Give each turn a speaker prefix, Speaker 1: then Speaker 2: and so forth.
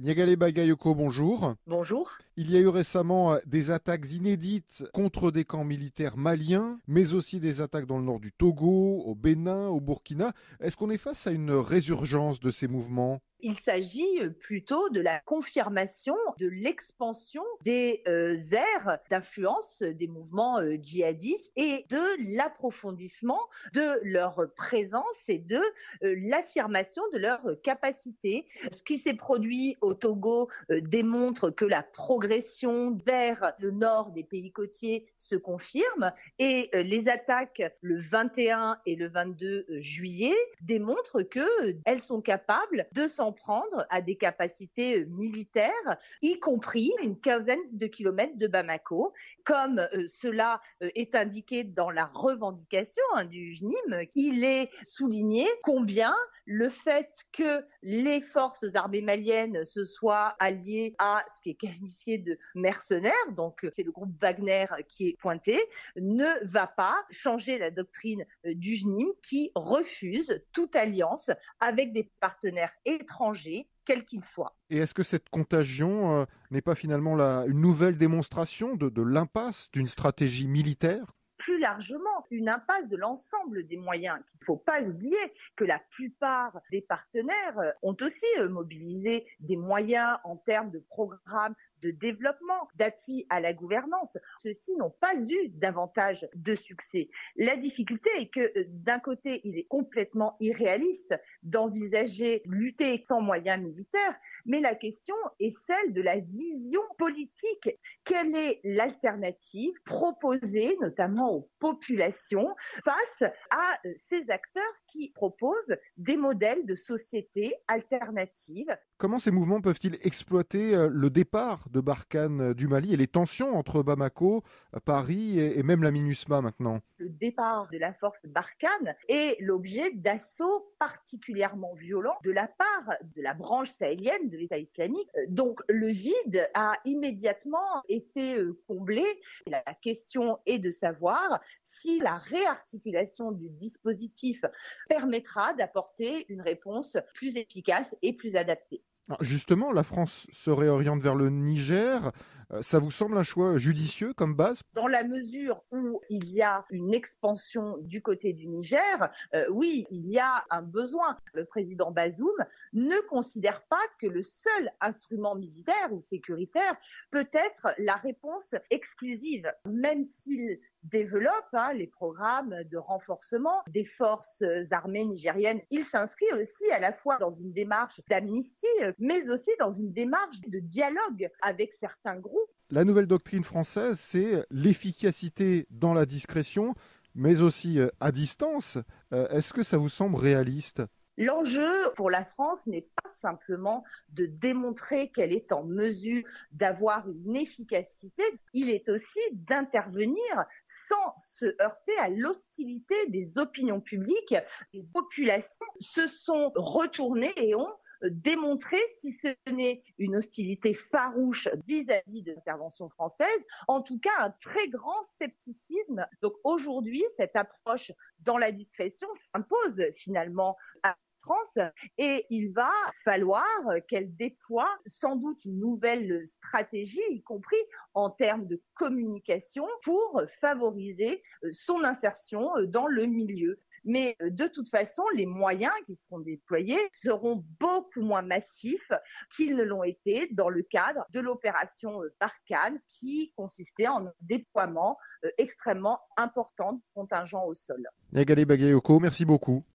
Speaker 1: Niagale Bagayoko, bonjour.
Speaker 2: Bonjour.
Speaker 1: Il y a eu récemment des attaques inédites contre des camps militaires maliens, mais aussi des attaques dans le nord du Togo, au Bénin, au Burkina. Est-ce qu'on est face à une résurgence de ces mouvements?
Speaker 2: Il s'agit plutôt de la confirmation de l'expansion des aires d'influence des mouvements djihadistes et de l'approfondissement de leur présence et de l'affirmation de leur capacité. Ce qui s'est produit au Togo démontre que la progression vers le nord des pays côtiers se confirme et les attaques le 21 et le 22 juillet démontrent qu'elles sont capables de s'en prendre à des capacités militaires, y compris une quinzaine de kilomètres de Bamako, comme cela est indiqué dans la revendication du JNIM. Il est souligné combien le fait que les forces armées maliennes se soient alliées à ce qui est qualifié de mercenaires, donc c'est le groupe Wagner qui est pointé, ne va pas changer la doctrine du JNIM qui refuse toute alliance avec des partenaires étrangers, quels qu'ils soient.
Speaker 1: Et est-ce que cette contagion n'est pas finalement une nouvelle démonstration de l'impasse d'une stratégie militaire?
Speaker 2: Plus largement, une impasse de l'ensemble des moyens. Il ne faut pas oublier que la plupart des partenaires ont aussi mobilisé des moyens en termes de programmes de développement, d'appui à la gouvernance. Ceux-ci n'ont pas eu davantage de succès. La difficulté est que d'un côté, il est complètement irréaliste d'envisager lutter sans moyens militaires, mais la question est celle de la vision politique. Quelle est l'alternative proposée notamment aux populations face à ces acteurs qui proposent des modèles de société alternatives?
Speaker 1: Comment ces mouvements peuvent-ils exploiter le départ de Barkhane du Mali et les tensions entre Bamako, Paris et même la MINUSMA maintenant?
Speaker 2: Le départ de la force Barkhane est l'objet d'assauts particulièrement violents de la part de la branche sahélienne de l'État islamique. Donc le vide a immédiatement été comblé. La question est de savoir si la réarticulation du dispositif permettra d'apporter une réponse plus efficace et plus adaptée.
Speaker 1: Alors, justement, la France se réoriente vers le Niger. Ça vous semble un choix judicieux comme base?
Speaker 2: Dans la mesure où il y a une expansion du côté du Niger, oui, il y a un besoin. Le président Bazoum ne considère pas que le seul instrument militaire ou sécuritaire peut être la réponse exclusive, même s'il développe les programmes de renforcement des forces armées nigériennes. Il s'inscrit aussi à la fois dans une démarche d'amnistie, mais aussi dans une démarche de dialogue avec certains groupes.
Speaker 1: La nouvelle doctrine française, c'est l'efficacité dans la discrétion, mais aussi à distance. Est-ce que ça vous semble réaliste?
Speaker 2: L'enjeu pour la France n'est pas simplement de démontrer qu'elle est en mesure d'avoir une efficacité, il est aussi d'intervenir sans se heurter à l'hostilité des opinions publiques. Les populations se sont retournées et ont démontrer si ce n'est une hostilité farouche vis-à-vis de l'intervention française, en tout cas un très grand scepticisme. Donc aujourd'hui, cette approche dans la discrétion s'impose finalement à la France et il va falloir qu'elle déploie sans doute une nouvelle stratégie, y compris en termes de communication, pour favoriser son insertion dans le milieu. Mais de toute façon, les moyens qui seront déployés seront beaucoup moins massifs qu'ils ne l'ont été dans le cadre de l'opération Barkhane, qui consistait en un déploiement extrêmement important de contingents au sol.
Speaker 1: Niagale Bagayoko, merci beaucoup.